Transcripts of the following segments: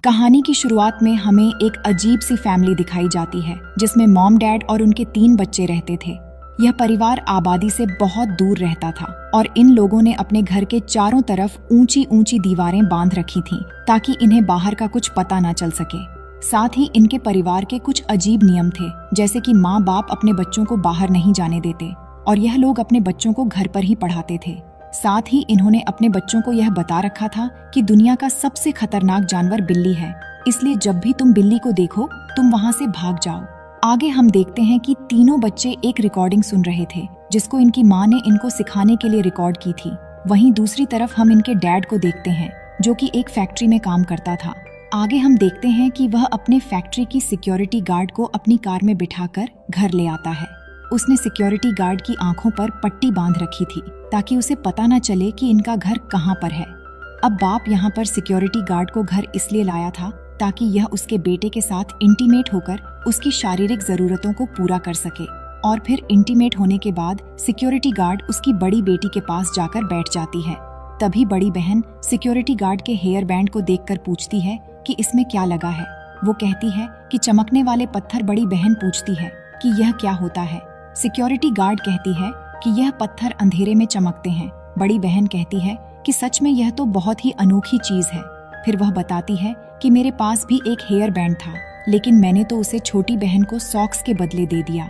कहानी की शुरुआत में हमें एक अजीब सी फैमिली दिखाई जाती है जिसमें मॉम डैड और उनके 3 बच्चे रहते थे। यह परिवार आबादी से बहुत दूर रहता था और इन लोगों ने अपने घर के चारों तरफ ऊंची ऊंची दीवारें बांध रखी थीं ताकि इन्हें बाहर का कुछ पता न चल सके। साथ ही इनके परिवार के कुछ अजीब नियम थे, जैसे कि माँ बाप अपने बच्चों को बाहर नहीं जाने देते और यह लोग अपने बच्चों को घर पर ही पढ़ाते थे। साथ ही इन्होंने अपने बच्चों को यह बता रखा था कि दुनिया का सबसे खतरनाक जानवर बिल्ली है, इसलिए जब भी तुम बिल्ली को देखो तुम वहां से भाग जाओ। आगे हम देखते हैं कि तीनों बच्चे एक रिकॉर्डिंग सुन रहे थे जिसको इनकी माँ ने इनको सिखाने के लिए रिकॉर्ड की थी। वहीं दूसरी तरफ हम इनके डैड को देखते हैं जो कि एक फैक्ट्री में काम करता था। आगे हम देखते हैं कि वह अपने फैक्ट्री की सिक्योरिटी गार्ड को अपनी कार में बिठाकर घर ले आता है। उसने सिक्योरिटी गार्ड की आंखों पर पट्टी बांध रखी थी ताकि उसे पता न चले कि इनका घर कहाँ पर है। अब बाप यहाँ पर सिक्योरिटी गार्ड को घर इसलिए लाया था ताकि यह उसके बेटे के साथ इंटीमेट होकर उसकी शारीरिक जरूरतों को पूरा कर सके। और फिर इंटीमेट होने के बाद सिक्योरिटी गार्ड उसकी बड़ी बेटी के पास जाकर बैठ जाती है। तभी बड़ी बहन सिक्योरिटी गार्ड के हेयर बैंड को देखकर पूछती है कि इसमें क्या लगा है। वो कहती है कि चमकने वाले पत्थर। बड़ी बहन पूछती है कि यह क्या होता है। सिक्योरिटी गार्ड कहती है कि यह पत्थर अंधेरे में चमकते हैं। बड़ी बहन कहती है कि सच में यह तो बहुत ही अनोखी चीज है। फिर वह बताती है कि मेरे पास भी एक हेयर बैंड था, लेकिन मैंने तो उसे छोटी बहन को सॉक्स के बदले दे दिया।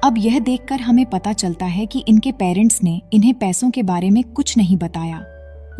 अब यह देखकर हमें पता चलता है कि इनके पेरेंट्स ने इन्हें पैसों के बारे में कुछ नहीं बताया।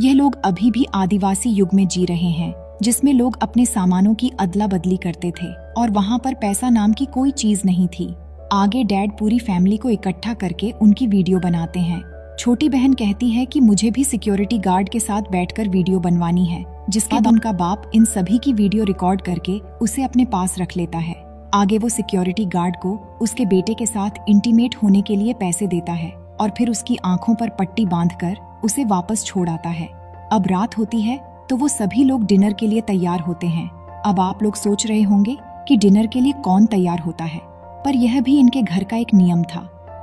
यह लोग अभी भी आदिवासी युग में जी रहे हैं जिसमें लोग अपने सामानों की अदला बदली करते थे और वहाँ पर पैसा नाम की कोई चीज नहीं थी। आगे डैड पूरी फैमिली को इकट्ठा करके उनकी वीडियो बनाते हैं। छोटी बहन कहती है कि मुझे भी सिक्योरिटी गार्ड के साथ बैठकर वीडियो बनवानी है, जिसके बाद उनका बाप इन सभी की वीडियो रिकॉर्ड करके उसे अपने पास रख लेता है। आगे वो सिक्योरिटी गार्ड को उसके बेटे के साथ इंटीमेट होने के लिए पैसे देता है और फिर उसकी आंखों पर पट्टी बांधकर उसे वापस छोड़ आता है। अब रात होती है तो वो सभी लोग डिनर के लिए तैयार होते हैं। अब आप लोग सोच रहे होंगे कि डिनर के लिए कौन तैयार होता है, पर यह भी इनके घर का एक नियम था।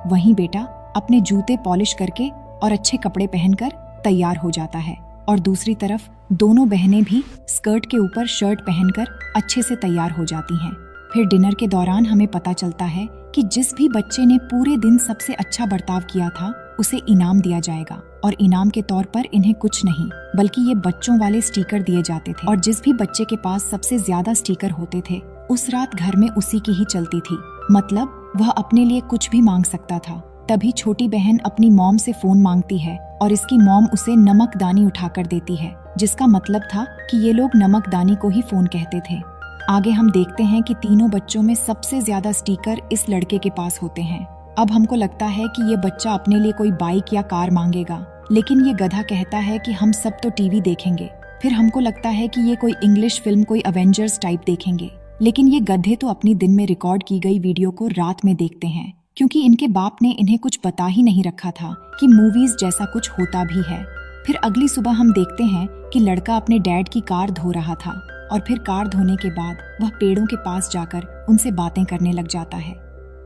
वहीं बेटा अपने जूते पॉलिश करके और अच्छे कपड़े पहनकर तैयार हो जाता है और दूसरी तरफ दोनों बहनें भी स्कर्ट के ऊपर शर्ट पहनकर अच्छे से तैयार हो जाती हैं। फिर डिनर के दौरान हमें पता चलता है कि जिस भी बच्चे ने पूरे दिन सबसे अच्छा बर्ताव किया था उसे इनाम दिया जाएगा और इनाम के तौर पर इन्हें कुछ नहीं बल्कि ये बच्चों वाले स्टिकर दिए जाते थे और जिस भी बच्चे के पास सबसे ज्यादा स्टिकर होते थे उस रात घर में उसी की ही चलती थी। मतलब वह अपने लिए कुछ भी मांग सकता था। तभी छोटी बहन अपनी मॉम से फोन मांगती है और इसकी मॉम उसे नमकदानी उठाकर देती है, जिसका मतलब था कि ये लोग नमकदानी को ही फोन कहते थे। आगे हम देखते हैं कि तीनों बच्चों में सबसे ज्यादा स्टिकर इस लड़के के पास होते हैं। अब हमको लगता है कि ये बच्चा अपने लिए कोई बाइक या कार मांगेगा, लेकिन ये गधा कहता है कि हम सब तो टीवी देखेंगे। फिर हमको लगता है कि ये कोई इंग्लिश फिल्म, कोई एवेंजर्स टाइप देखेंगे, लेकिन ये गधे तो अपनी दिन में रिकॉर्ड की गई वीडियो को रात में देखते हैं, क्योंकि इनके बाप ने इन्हें कुछ बता ही नहीं रखा था कि मूवीज जैसा कुछ होता भी है। फिर अगली सुबह हम देखते हैं कि लड़का अपने डैड की कार धो रहा था और फिर कार धोने के बाद वह पेड़ों के पास जाकर उनसे बातें करने लग जाता है।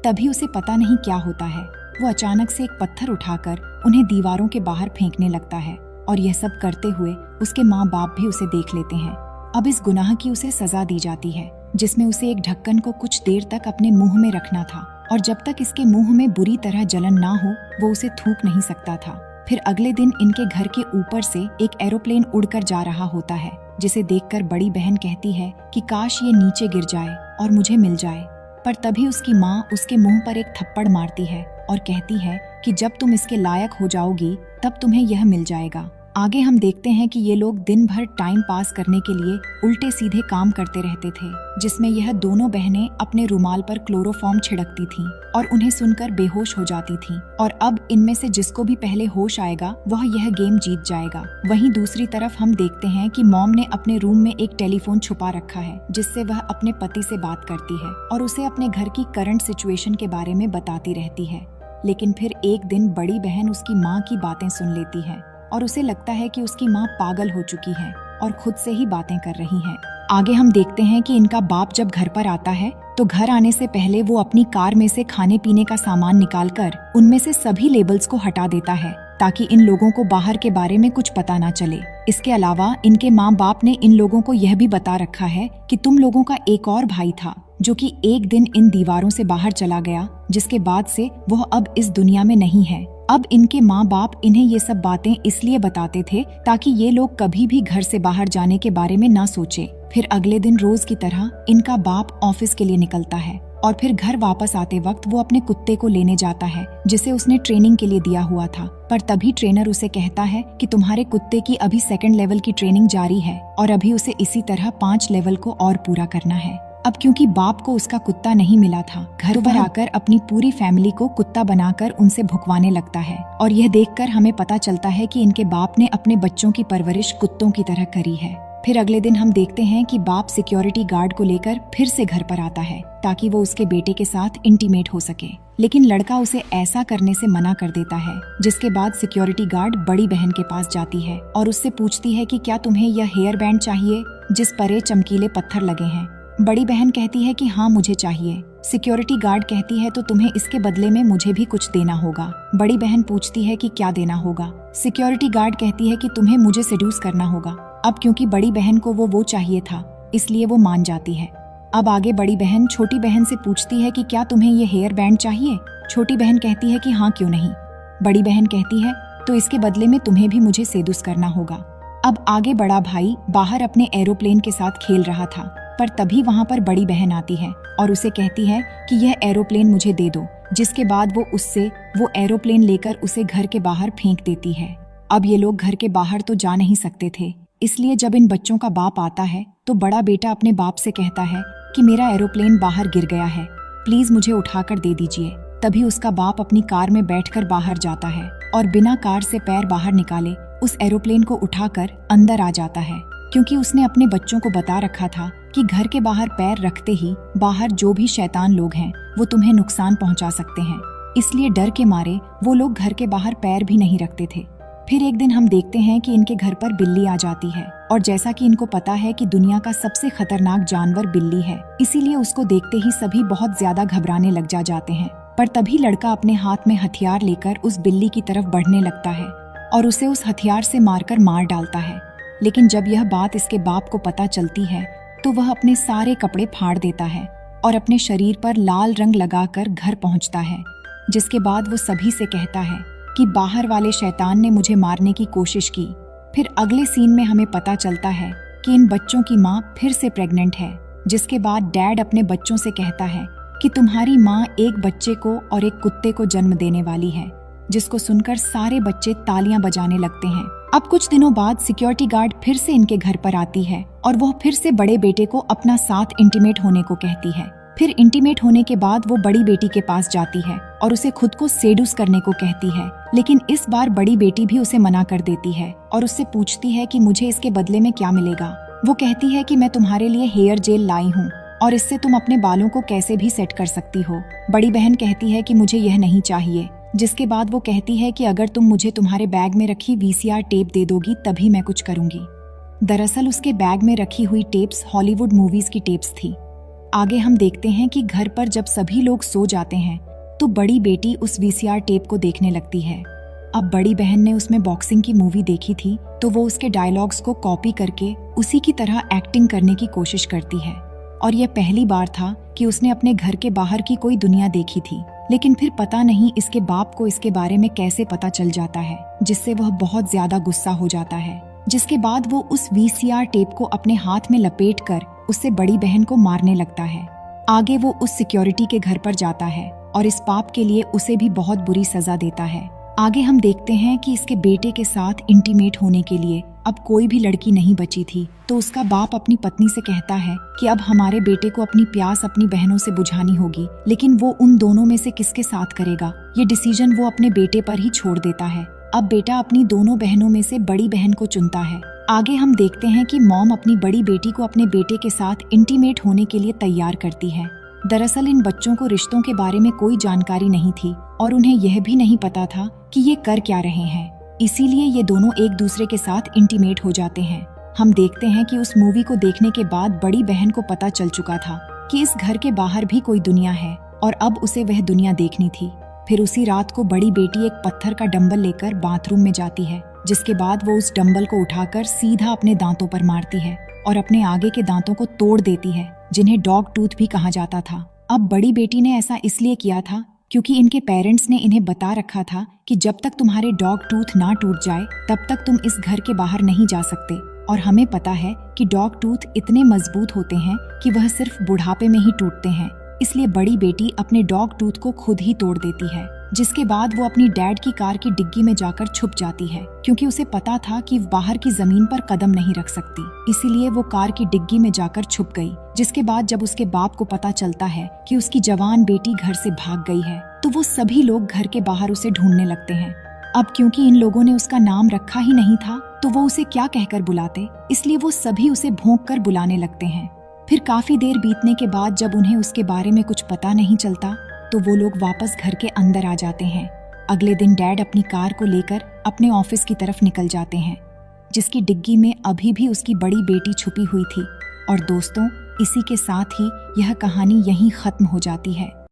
तभी उसे पता नहीं क्या होता है, वो अचानक से एक पत्थर उठाकर उन्हें दीवारों के बाहर फेंकने लगता है और यह सब करते हुए उसके माँ बाप भी उसे देख लेते हैं। अब इस गुनाह की उसे सजा दी जाती है, जिसमें उसे एक ढक्कन को कुछ देर तक अपने मुंह में रखना था और जब तक इसके मुंह में बुरी तरह जलन ना हो वो उसे थूक नहीं सकता था। फिर अगले दिन इनके घर के ऊपर से एक एरोप्लेन उड़कर जा रहा होता है, जिसे देखकर बड़ी बहन कहती है कि काश ये नीचे गिर जाए और मुझे मिल जाए। पर तभी उसकी माँ उसके मुंह पर एक थप्पड़ मारती है और कहती है कि जब तुम इसके लायक हो जाओगी तब तुम्हें यह मिल जाएगा। आगे हम देखते हैं कि ये लोग दिन भर टाइम पास करने के लिए उल्टे सीधे काम करते रहते थे, जिसमें यह दोनों बहनें अपने रुमाल पर क्लोरोफॉर्म छिड़कती थीं और उन्हें सुनकर बेहोश हो जाती थीं। और अब इनमें से जिसको भी पहले होश आएगा वह यह गेम जीत जाएगा। वहीं दूसरी तरफ हम देखते हैं कि मॉम ने अपने रूम में एक टेलीफोन छुपा रखा है, जिससे वह अपने पति से बात करती है और उसे अपने घर की करंट सिचुएशन के बारे में बताती रहती है। लेकिन फिर एक दिन बड़ी बहन उसकी माँ की बातें सुन लेती है और उसे लगता है कि उसकी माँ पागल हो चुकी है और खुद से ही बातें कर रही है। आगे हम देखते हैं कि इनका बाप जब घर पर आता है तो घर आने से पहले वो अपनी कार में से खाने पीने का सामान निकालकर उनमें से सभी लेबल्स को हटा देता है ताकि इन लोगों को बाहर के बारे में कुछ पता ना चले। इसके अलावा इनके माँ बाप ने इन लोगों को यह भी बता रखा है कि तुम लोगों का एक और भाई था जो कि एक दिन इन दीवारों से बाहर चला गया, जिसके बाद से वह अब इस दुनिया में नहीं है। अब इनके माँ बाप इन्हें ये सब बातें इसलिए बताते थे ताकि ये लोग कभी भी घर से बाहर जाने के बारे में ना सोचे। फिर अगले दिन रोज की तरह इनका बाप ऑफिस के लिए निकलता है और फिर घर वापस आते वक्त वो अपने कुत्ते को लेने जाता है जिसे उसने ट्रेनिंग के लिए दिया हुआ था। पर तभी ट्रेनर उसे कहता है कि तुम्हारे कुत्ते की अभी 2nd लेवल की ट्रेनिंग जारी है और अभी उसे इसी तरह 5 लेवल को और पूरा करना है। अब क्योंकि बाप को उसका कुत्ता नहीं मिला था, घर पर आकर अपनी पूरी फैमिली को कुत्ता बनाकर उनसे भुकवाने लगता है। और यह देखकर हमें पता चलता है कि इनके बाप ने अपने बच्चों की परवरिश कुत्तों की तरह करी है। फिर अगले दिन हम देखते हैं कि बाप सिक्योरिटी गार्ड को लेकर फिर से घर पर आता है ताकि वो उसके बेटे के साथ इंटीमेट हो सके, लेकिन लड़का उसे ऐसा करने से मना कर देता है। जिसके बाद सिक्योरिटी गार्ड बड़ी बहन के पास जाती है और उससे पूछती है कि क्या तुम्हें यह हेयर बैंड चाहिए जिस पर ये चमकीले पत्थर लगे हैं। बड़ी बहन कहती है कि हाँ मुझे चाहिए। सिक्योरिटी गार्ड कहती है तो तुम्हें इसके बदले में मुझे भी कुछ देना होगा। बड़ी बहन पूछती है कि क्या देना होगा। सिक्योरिटी गार्ड कहती है कि तुम्हें मुझे सेड्यूस करना होगा। अब क्योंकि बड़ी बहन को वो चाहिए था इसलिए वो मान जाती है। अब आगे बड़ी बहन छोटी बहन से पूछती है कि क्या तुम्हें ये हेयर बैंड चाहिए। छोटी बहन कहती है कि हाँ क्यों नहीं। बड़ी बहन कहती है तो इसके बदले में तुम्हें भी मुझे सेड्यूस करना होगा। अब आगे बड़ा भाई बाहर अपने एरोप्लेन के साथ खेल रहा था, पर तभी वहाँ पर बड़ी बहन आती है और उसे कहती है कि यह एरोप्लेन मुझे दे दो। जिसके बाद वो उससे वो एरोप्लेन लेकर उसे घर के बाहर फेंक देती है। अब ये लोग घर के बाहर तो जा नहीं सकते थे, इसलिए जब इन बच्चों का बाप आता है तो बड़ा बेटा अपने बाप से कहता है कि मेरा एरोप्लेन बाहर गिर गया है, प्लीज मुझे उठाकर दे दीजिए। तभी उसका बाप अपनी कार में बैठकर बाहर जाता है और बिना कार से पैर बाहर निकाले उस एरोप्लेन को उठाकर अंदर आ जाता है, क्योंकि उसने अपने बच्चों को बता रखा था कि घर के बाहर पैर रखते ही बाहर जो भी शैतान लोग हैं वो तुम्हें नुकसान पहुंचा सकते हैं। इसलिए डर के मारे वो लोग घर के बाहर पैर भी नहीं रखते थे। फिर एक दिन हम देखते हैं कि इनके घर पर बिल्ली आ जाती है और जैसा कि इनको पता है कि दुनिया का सबसे खतरनाक जानवर बिल्ली है, इसीलिए उसको देखते ही सभी बहुत ज्यादा घबराने लग जाते हैं। पर तभी लड़का अपने हाथ में हथियार लेकर उस बिल्ली की तरफ बढ़ने लगता है और उसे उस हथियार से मारकर मार डालता है। लेकिन जब यह बात इसके बाप को पता चलती है तो वह अपने सारे कपड़े फाड़ देता है और अपने शरीर पर लाल रंग लगाकर घर पहुंचता है। जिसके बाद वो सभी से कहता है कि बाहर वाले शैतान ने मुझे मारने की कोशिश की। फिर अगले सीन में हमें पता चलता है कि इन बच्चों की माँ फिर से प्रेग्नेंट है। जिसके बाद डैड अपने बच्चों से कहता है कि तुम्हारी माँ एक बच्चे को और एक कुत्ते को जन्म देने वाली है। जिसको सुनकर सारे बच्चे तालियां बजाने लगते हैं। अब कुछ दिनों बाद सिक्योरिटी गार्ड फिर से इनके घर पर आती है और वह फिर से बड़े बेटे को अपना साथ इंटीमेट होने को कहती है। फिर इंटीमेट होने के बाद वो बड़ी बेटी के पास जाती है और उसे खुद को सेडूस करने को कहती है, लेकिन इस बार बड़ी बेटी भी उसे मना कर देती है और उससे पूछती है कि मुझे इसके बदले में क्या मिलेगा। वो कहती है कि मैं तुम्हारे लिए हेयर जेल लाई हूँ और इससे तुम अपने बालों को कैसे भी सेट कर सकती हो। बड़ी बहन कहती है कि मुझे यह नहीं चाहिए। जिसके बाद वो कहती है कि अगर तुम मुझे तुम्हारे बैग में रखी VCR टेप दे दोगी तभी मैं कुछ करूंगी। दरअसल उसके बैग में रखी हुई टेप्स हॉलीवुड मूवीज की टेप्स थी। आगे हम देखते हैं कि घर पर जब सभी लोग सो जाते हैं तो बड़ी बेटी उस VCR टेप को देखने लगती है। अब बड़ी बहन ने उसमें बॉक्सिंग की मूवी देखी थी तो वो उसके डायलॉग्स को कॉपी करके उसी की तरह एक्टिंग करने की कोशिश करती है। और यह पहली बार था कि उसने अपने घर के बाहर की कोई दुनिया देखी थी, लेकिन फिर पता नहीं इसके बाप को इसके बारे में कैसे पता चल जाता है, जिससे वह बहुत ज्यादा गुस्सा हो जाता है। जिसके बाद वो उस VCR टेप को अपने हाथ में लपेटकर उससे बड़ी बहन को मारने लगता है। आगे वो उस सिक्योरिटी के घर पर जाता है और इस पाप के लिए उसे भी बहुत बुरी सजा देता है। आगे हम देखते हैं कि इसके बेटे के साथ इंटीमेट होने के लिए अब कोई भी लड़की नहीं बची थी, तो उसका बाप अपनी पत्नी से कहता है कि अब हमारे बेटे को अपनी प्यास अपनी बहनों से बुझानी होगी, लेकिन वो उन दोनों में से किसके साथ करेगा ये डिसीजन वो अपने बेटे पर ही छोड़ देता है। अब बेटा अपनी दोनों बहनों में से बड़ी बहन को चुनता है। आगे हम देखते हैं कि मॉम अपनी बड़ी बेटी को अपने बेटे के साथ इंटीमेट होने के लिए तैयार करती है। दरअसल इन बच्चों को रिश्तों के बारे में कोई जानकारी नहीं थी और उन्हें यह भी नहीं पता था कि ये कर क्या रहे हैं, इसीलिए ये दोनों एक दूसरे के साथ इंटीमेट हो जाते हैं। हम देखते हैं कि उस मूवी को देखने के बाद बड़ी बहन को पता चल चुका था कि इस घर के बाहर भी कोई दुनिया है और अब उसे वह दुनिया देखनी थी। फिर उसी रात को बड़ी बेटी एक पत्थर का डंबल लेकर बाथरूम में जाती है जिसके बाद वो उस डंबल को उठाकर सीधा अपने दांतों पर मारती है और अपने आगे के दांतों को तोड़ देती है, जिन्हें डॉग टूथ भी कहा जाता था। अब बड़ी बेटी ने ऐसा इसलिए किया था क्योंकि इनके पेरेंट्स ने इन्हें बता रखा था कि जब तक तुम्हारे डॉग टूथ ना टूट जाए तब तक तुम इस घर के बाहर नहीं जा सकते। और हमें पता है कि डॉग टूथ इतने मजबूत होते हैं कि वह सिर्फ बुढ़ापे में ही टूटते हैं। इसलिए बड़ी बेटी अपने डॉग टूथ को खुद ही तोड़ देती है, जिसके बाद वो अपनी डैड की कार की डिग्गी में जाकर छुप जाती है, क्योंकि उसे पता था कि बाहर की जमीन पर कदम नहीं रख सकती। इसीलिए वो कार की डिग्गी में जाकर छुप गई। जिसके बाद जब उसके बाप को पता चलता है कि उसकी जवान बेटी घर से भाग गई है, तो वो सभी लोग घर के बाहर उसे ढूंढने लगते हैं। अब क्योंकि इन लोगों ने उसका नाम रखा ही नहीं था, तो वो उसे क्या कहकर बुलाते, इसलिए वो सभी उसे भौंक कर बुलाने लगते हैं। फिर काफी देर बीतने के बाद जब उन्हें उसके बारे में कुछ पता नहीं चलता, तो वो लोग वापस घर के अंदर आ जाते हैं। अगले दिन डैड अपनी कार को लेकर अपने ऑफिस की तरफ निकल जाते हैं, जिसकी डिग्गी में अभी भी उसकी बड़ी बेटी छुपी हुई थी। और दोस्तों, इसी के साथ ही यह कहानी यहीं खत्म हो जाती है।